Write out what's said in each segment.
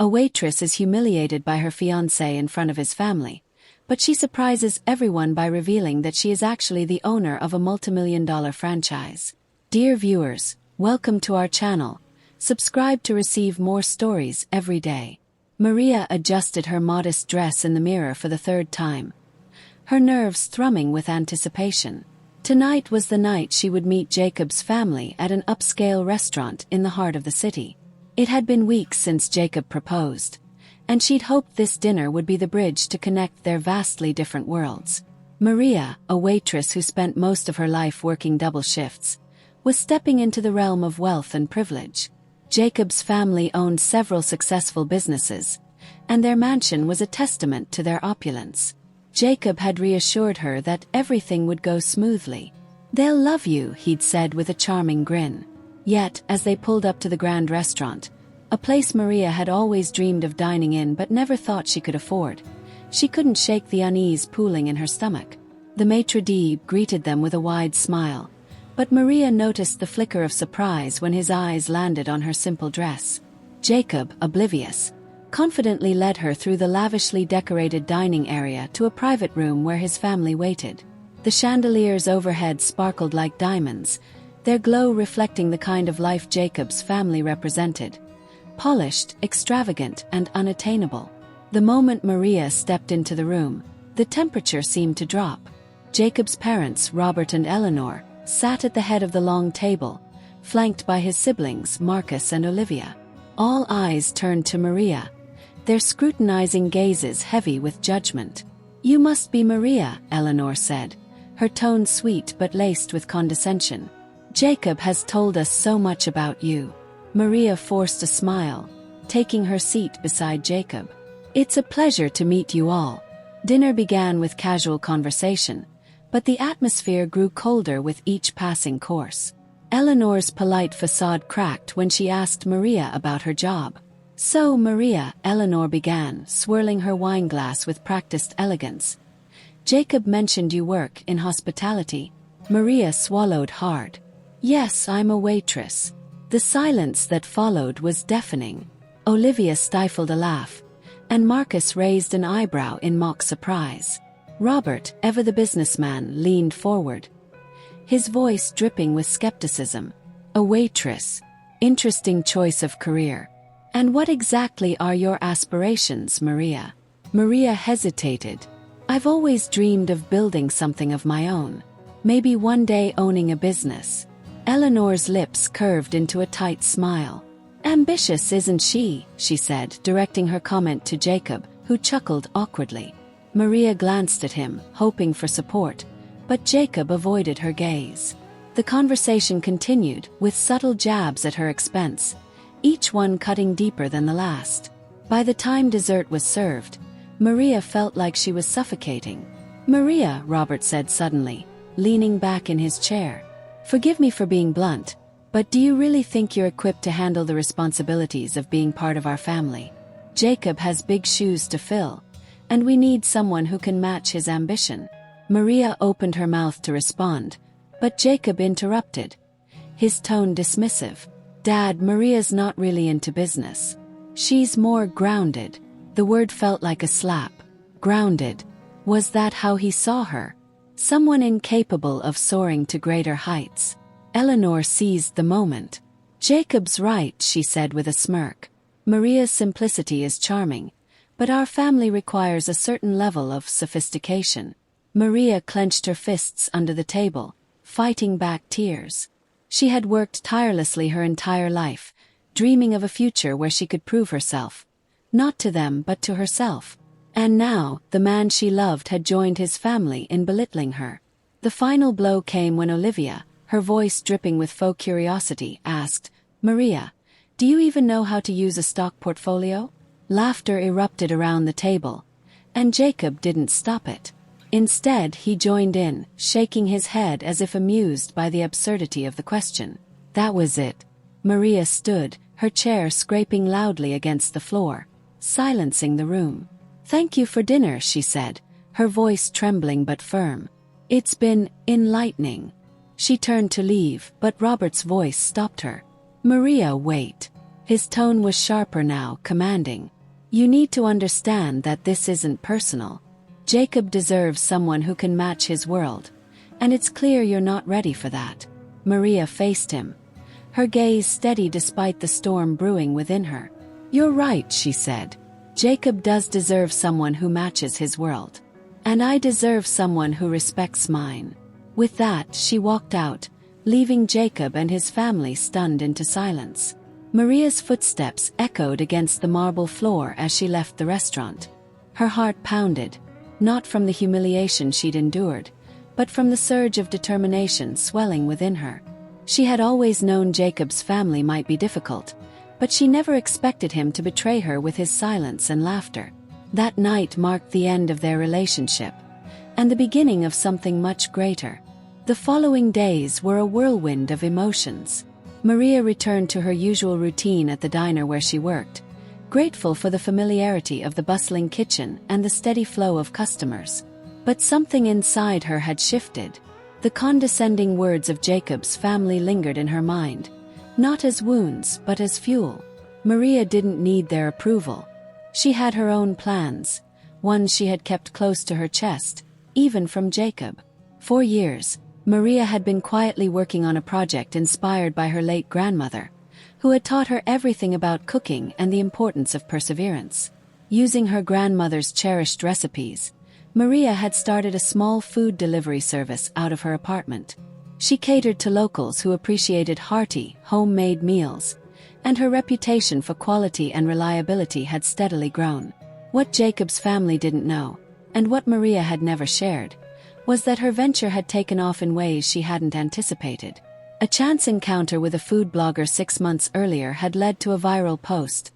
waitress is humiliated by her fiancé in front of his family, but she surprises everyone by revealing that she is actually the owner of a multimillion-dollar franchise. Dear viewers, welcome to our channel. Subscribe to receive more stories every day. Maria adjusted her modest dress in the mirror for the third time, her nerves thrumming with anticipation. Tonight was the night she would meet Jacob's family at an upscale restaurant in the heart of the city. It had been weeks since Jacob proposed, and she'd hoped this dinner would be the bridge to connect their vastly different worlds. Maria, a waitress who spent most of her life working double shifts, was stepping into the realm of wealth and privilege. Jacob's family owned several successful businesses, and their mansion was a testament to their opulence. Jacob had reassured her that everything would go smoothly. "They'll love you," he'd said with a charming grin. Yet, as they pulled up to the grand restaurant, a place Maria had always dreamed of dining in but never thought she could afford, she couldn't shake the unease pooling in her stomach. The maitre d' greeted them with a wide smile, but Maria noticed the flicker of surprise when his eyes landed on her simple dress. Jacob, oblivious, confidently led her through the lavishly decorated dining area to a private room where his family waited. The chandeliers overhead sparkled like diamonds, their glow reflecting the kind of life Jacob's family represented: polished, extravagant, and unattainable. The moment Maria stepped into the room, the temperature seemed to drop. Jacob's parents, Robert and Eleanor, sat at the head of the long table, flanked by his siblings, Marcus and Olivia. All eyes turned to Maria, their scrutinizing gazes heavy with judgment. "You must be Maria," Eleanor said, her tone sweet but laced with condescension. "Jacob has told us so much about you." Maria forced a smile, taking her seat beside Jacob. "It's a pleasure to meet you all." Dinner began with casual conversation, but the atmosphere grew colder with each passing course. Eleanor's polite facade cracked when she asked Maria about her job. "So, Maria," Eleanor began, swirling her wineglass with practiced elegance, "Jacob mentioned you work in hospitality." Maria swallowed hard. "Yes, I'm a waitress." The silence that followed was deafening. Olivia stifled a laugh, and Marcus raised an eyebrow in mock surprise. Robert, ever the businessman, leaned forward, his voice dripping with skepticism. "A waitress. Interesting choice of career. And what exactly are your aspirations, Maria?" Maria hesitated. "I've always dreamed of building something of my own. Maybe one day owning a business." Eleanor's lips curved into a tight smile. "Ambitious, isn't she?" she said, directing her comment to Jacob, who chuckled awkwardly. Maria glanced at him, hoping for support, but Jacob avoided her gaze. The conversation continued, with subtle jabs at her expense, each one cutting deeper than the last. By the time dessert was served, Maria felt like she was suffocating. "Maria," Robert said suddenly, leaning back in his chair, "forgive me for being blunt, but do you really think you're equipped to handle the responsibilities of being part of our family? Jacob has big shoes to fill, and we need someone who can match his ambition." Maria opened her mouth to respond, but Jacob interrupted, his tone dismissive. "Dad, Maria's not really into business. She's more grounded." The word felt like a slap. Grounded. Was that how he saw her? Someone incapable of soaring to greater heights. Eleanor seized the moment. "Jacob's right," she said with a smirk. "Maria's simplicity is charming, but our family requires a certain level of sophistication." Maria clenched her fists under the table, fighting back tears. She had worked tirelessly her entire life, dreaming of a future where she could prove herself, not to them but to herself. And now, the man she loved had joined his family in belittling her. The final blow came when Olivia, her voice dripping with faux curiosity, asked, "Maria, do you even know how to use a stock portfolio?" Laughter erupted around the table, and Jacob didn't stop it. Instead, he joined in, shaking his head as if amused by the absurdity of the question. That was it. Maria stood, her chair scraping loudly against the floor, silencing the room. "Thank you for dinner," she said, her voice trembling but firm. "It's been enlightening." She turned to leave, but Robert's voice stopped her. "Maria, wait." His tone was sharper now, commanding. "You need to understand that this isn't personal. Jacob deserves someone who can match his world. And it's clear you're not ready for that." Maria faced him, her gaze steady despite the storm brewing within her. "You're right," she said. "Jacob does deserve someone who matches his world. And I deserve someone who respects mine." With that, she walked out, leaving Jacob and his family stunned into silence. Maria's footsteps echoed against the marble floor as she left the restaurant. Her heart pounded, not from the humiliation she'd endured, but from the surge of determination swelling within her. She had always known Jacob's family might be difficult, but she never expected him to betray her with his silence and laughter. That night marked the end of their relationship, and the beginning of something much greater. The following days were a whirlwind of emotions. Maria returned to her usual routine at the diner where she worked, grateful for the familiarity of the bustling kitchen and the steady flow of customers. But something inside her had shifted. The condescending words of Jacob's family lingered in her mind, not as wounds but as fuel. Maria didn't need their approval. She had her own plans, ones she had kept close to her chest, even from Jacob. For years, Maria had been quietly working on a project inspired by her late grandmother, who had taught her everything about cooking and the importance of perseverance. Using her grandmother's cherished recipes, Maria had started a small food delivery service out of her apartment. She catered to locals who appreciated hearty, homemade meals, and her reputation for quality and reliability had steadily grown. What Jacob's family didn't know, and what Maria had never shared, was that her venture had taken off in ways she hadn't anticipated. A chance encounter with a food blogger 6 months earlier had led to a viral post,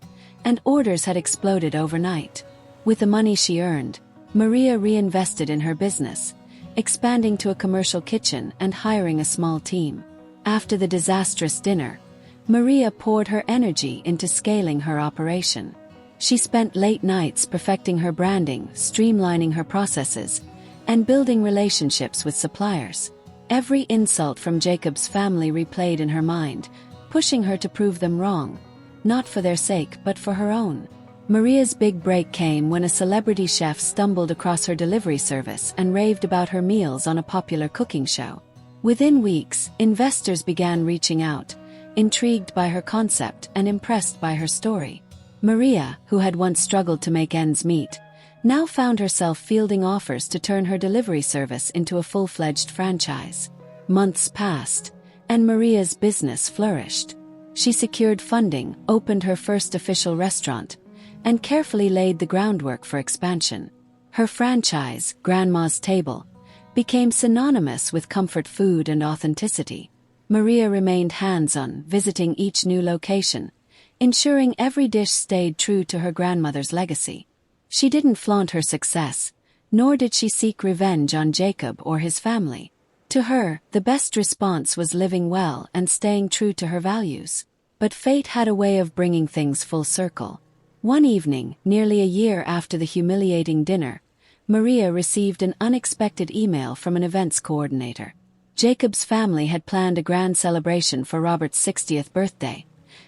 and orders had exploded overnight. With the money she earned, Maria reinvested in her business, expanding to a commercial kitchen and hiring a small team. After the disastrous dinner, Maria poured her energy into scaling her operation. She spent late nights perfecting her branding, streamlining her processes, and building relationships with suppliers. Every insult from Jacob's family replayed in her mind, pushing her to prove them wrong, not for their sake but for her own. Maria's big break came when a celebrity chef stumbled across her delivery service and raved about her meals on a popular cooking show. Within weeks, investors began reaching out, intrigued by her concept and impressed by her story. Maria, who had once struggled to make ends meet, now found herself fielding offers to turn her delivery service into a full-fledged franchise. Months passed, and Maria's business flourished. She secured funding, opened her first official restaurant, and carefully laid the groundwork for expansion. Her franchise, Grandma's Table, became synonymous with comfort food and authenticity. Maria remained hands-on, visiting each new location, ensuring every dish stayed true to her grandmother's legacy. She didn't flaunt her success, nor did she seek revenge on Jacob or his family. To her, the best response was living well and staying true to her values. But fate had a way of bringing things full circle. One evening, nearly a year after the humiliating dinner, Maria received an unexpected email from an events coordinator. Jacob's family had planned a grand celebration for Robert's 60th birthday,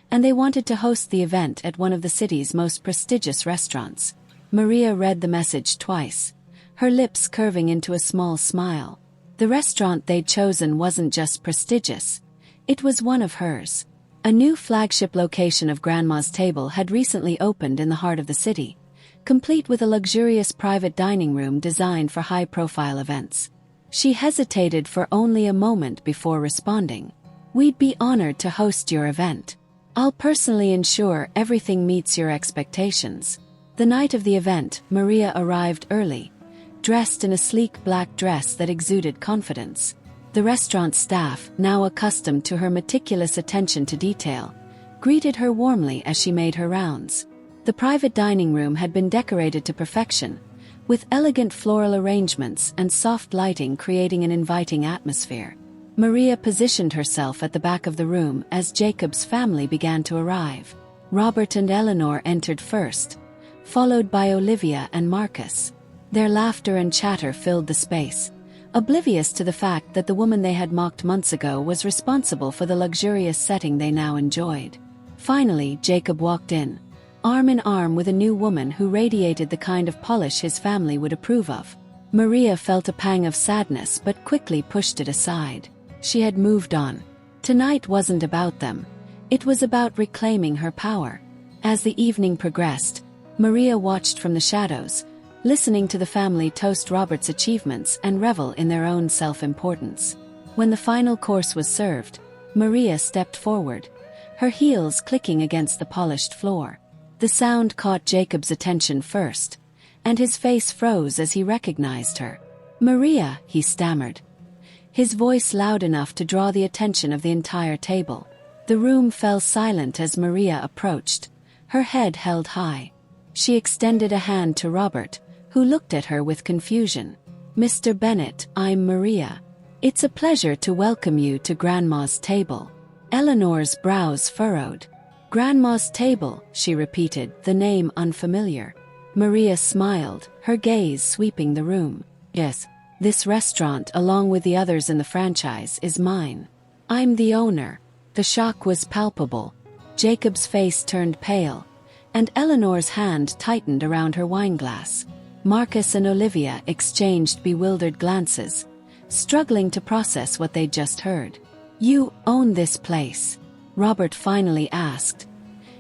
and they wanted to host the event at one of the city's most prestigious restaurants. Maria read the message twice, her lips curving into a small smile. The restaurant they'd chosen wasn't just prestigious, it was one of hers. A new flagship location of Grandma's Table had recently opened in the heart of the city, complete with a luxurious private dining room designed for high-profile events. She hesitated for only a moment before responding. "We'd be honored to host your event. I'll personally ensure everything meets your expectations." The night of the event, Maria arrived early, dressed in a sleek black dress that exuded confidence. The restaurant staff, now accustomed to her meticulous attention to detail, greeted her warmly as she made her rounds. The private dining room had been decorated to perfection, with elegant floral arrangements and soft lighting creating an inviting atmosphere. Maria positioned herself at the back of the room as Jacob's family began to arrive. Robert and Eleanor entered first, followed by Olivia and Marcus. Their laughter and chatter filled the space, oblivious to the fact that the woman they had mocked months ago was responsible for the luxurious setting they now enjoyed. Finally, Jacob walked in, arm in arm with a new woman who radiated the kind of polish his family would approve of. Maria felt a pang of sadness but quickly pushed it aside. She had moved on. Tonight wasn't about them. It was about reclaiming her power. As the evening progressed, Maria watched from the shadows, listening to the family toast Robert's achievements and revel in their own self-importance. When the final course was served, Maria stepped forward, her heels clicking against the polished floor. The sound caught Jacob's attention first, and his face froze as he recognized her. "Maria," he stammered, his voice loud enough to draw the attention of the entire table. The room fell silent as Maria approached, her head held high. She extended a hand to Robert, who looked at her with confusion. "Mr. Bennet, I'm Maria. It's a pleasure to welcome you to Grandma's table." Eleanor's brows furrowed. "Grandma's table," she repeated, the name unfamiliar. Maria smiled, her gaze sweeping the room. "Yes, this restaurant, along with the others in the franchise, is mine. I'm the owner." The shock was palpable. Jacob's face turned pale, and Eleanor's hand tightened around her wineglass. Marcus and Olivia exchanged bewildered glances, struggling to process what they'd just heard. "You own this place?" Robert finally asked,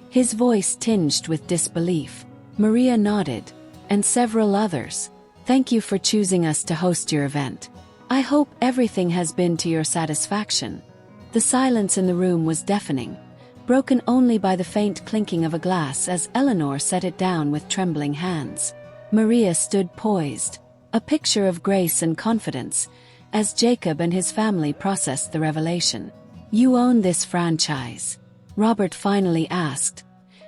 his voice tinged with disbelief. Maria nodded, and several others. "Thank you for choosing us to host your event. I hope everything has been to your satisfaction." The silence in the room was deafening, broken only by the faint clinking of a glass as Eleanor set it down with trembling hands. Maria stood poised, a picture of grace and confidence, as Jacob and his family processed the revelation. "You own this franchise?" Robert finally asked,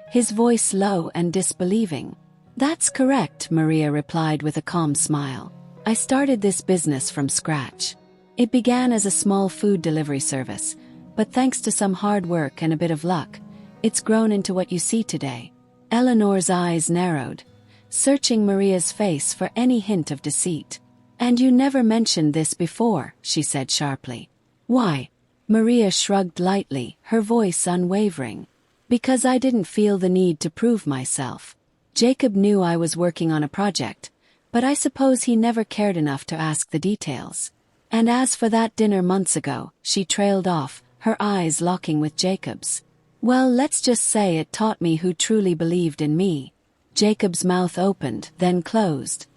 his voice low and disbelieving. "That's correct," Maria replied with a calm smile. "I started this business from scratch. It began as a small food delivery service, but thanks to some hard work and a bit of luck, it's grown into what you see today." Eleanor's eyes narrowed, searching Maria's face for any hint of deceit. "And you never mentioned this before," she said sharply. "Why?" Maria shrugged lightly, her voice unwavering. "Because I didn't feel the need to prove myself. Jacob knew I was working on a project, but I suppose he never cared enough to ask the details. And as for that dinner months ago," she trailed off, her eyes locking with Jacob's. "Well, let's just say it taught me who truly believed in me." Jacob's mouth opened, then closed,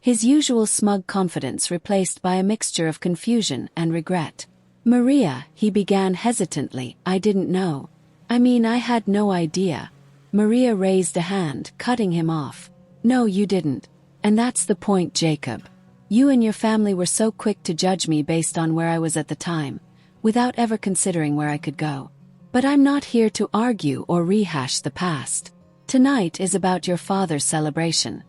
his usual smug confidence replaced by a mixture of confusion and regret. "Maria," he began hesitantly, "I didn't know. I had no idea." Maria raised a hand, cutting him off. "No, you didn't. And that's the point, Jacob. You and your family were so quick to judge me based on where I was at the time, without ever considering where I could go. But I'm not here to argue or rehash the past. Tonight is about your father's celebration,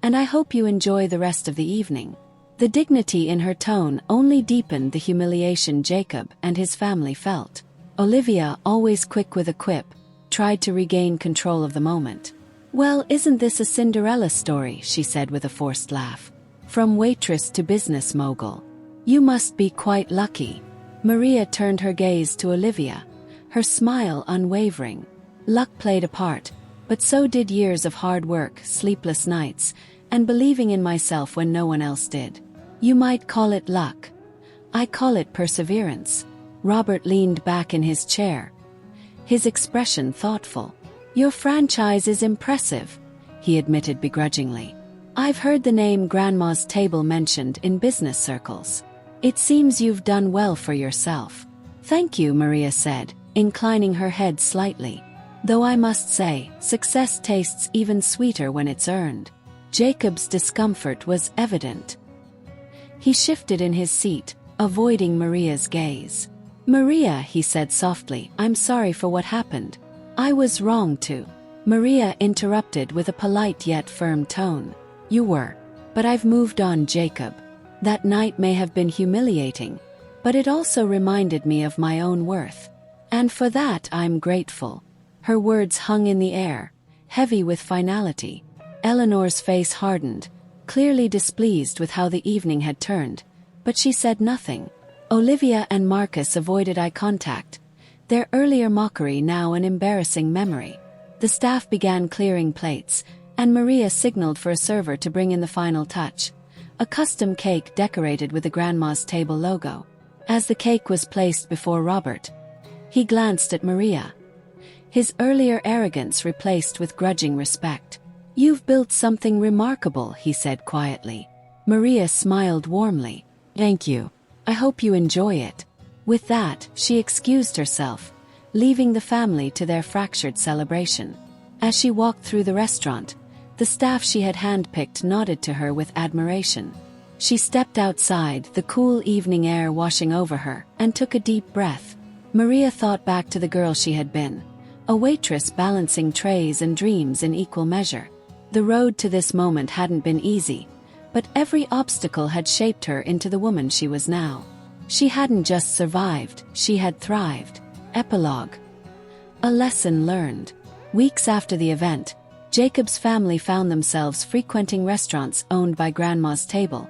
and I hope you enjoy the rest of the evening." The dignity in her tone only deepened the humiliation Jacob and his family felt. Olivia, always quick with a quip, tried to regain control of the moment. "Well, isn't this a Cinderella story?" she said with a forced laugh. "From waitress to business mogul. You must be quite lucky." Maria turned her gaze to Olivia, her smile unwavering. "Luck played a part, but so did years of hard work, sleepless nights, and believing in myself when no one else did. You might call it luck. I call it perseverance." Robert leaned back in his chair, his expression thoughtful. "Your franchise is impressive," he admitted begrudgingly. "I've heard the name Grandma's Table mentioned in business circles. It seems you've done well for yourself." "Thank you," Maria said, inclining her head slightly. "Though I must say, success tastes even sweeter when it's earned." Jacob's discomfort was evident. He shifted in his seat, avoiding Maria's gaze. "Maria," he said softly, "I'm sorry for what happened. I was wrong to." Maria interrupted with a polite yet firm tone. "You were. But I've moved on, Jacob. That night may have been humiliating, but it also reminded me of my own worth. And for that I'm grateful." Her words hung in the air, heavy with finality. Eleanor's face hardened, clearly displeased with how the evening had turned, but she said nothing. Olivia and Marcus avoided eye contact, their earlier mockery now an embarrassing memory. The staff began clearing plates, and Maria signaled for a server to bring in the final touch, a custom cake decorated with the grandma's table logo. As the cake was placed before Robert, he glanced at Maria, his earlier arrogance replaced with grudging respect. "You've built something remarkable," he said quietly. Maria smiled warmly. "Thank you. I hope you enjoy it." With that, she excused herself, leaving the family to their fractured celebration. As she walked through the restaurant, the staff she had handpicked nodded to her with admiration. She stepped outside, the cool evening air washing over her, and took a deep breath. Maria thought back to the girl she had been, a waitress balancing trays and dreams in equal measure. The road to this moment hadn't been easy, but every obstacle had shaped her into the woman she was now. She hadn't just survived, she had thrived. Epilogue. A lesson learned. Weeks after the event, Jacob's family found themselves frequenting restaurants owned by Grandma's table,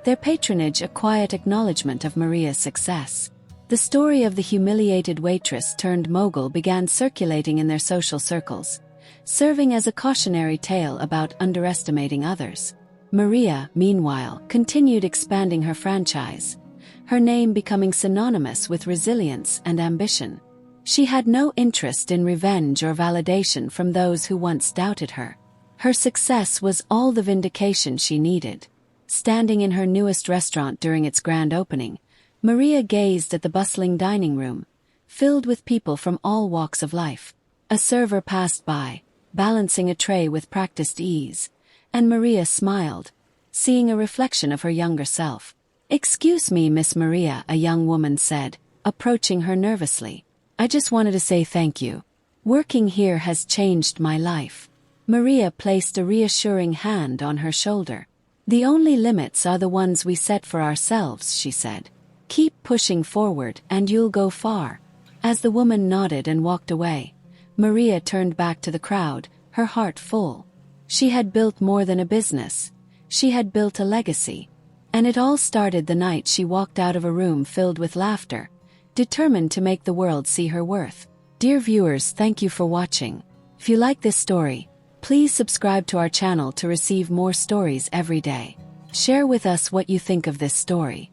their patronage a quiet acknowledgement of Maria's success. The story of the humiliated waitress turned mogul began circulating in their social circles, serving as a cautionary tale about underestimating others. Maria, meanwhile, continued expanding her franchise, her name becoming synonymous with resilience and ambition. She had no interest in revenge or validation from those who once doubted her. Her success was all the vindication she needed. Standing in her newest restaurant during its grand opening, Maria gazed at the bustling dining room, filled with people from all walks of life. A server passed by, balancing a tray with practiced ease, and Maria smiled, seeing a reflection of her younger self. "Excuse me, Miss Maria," a young woman said, approaching her nervously. "I just wanted to say thank you. Working here has changed my life." Maria placed a reassuring hand on her shoulder. "The only limits are the ones we set for ourselves," she said. "Keep pushing forward and you'll go far." As the woman nodded and walked away, Maria turned back to the crowd, her heart full. She had built more than a business. She had built a legacy. And it all started the night she walked out of a room filled with laughter, determined to make the world see her worth. Dear viewers, thank you for watching. If you like this story, please subscribe to our channel to receive more stories every day. Share with us what you think of this story.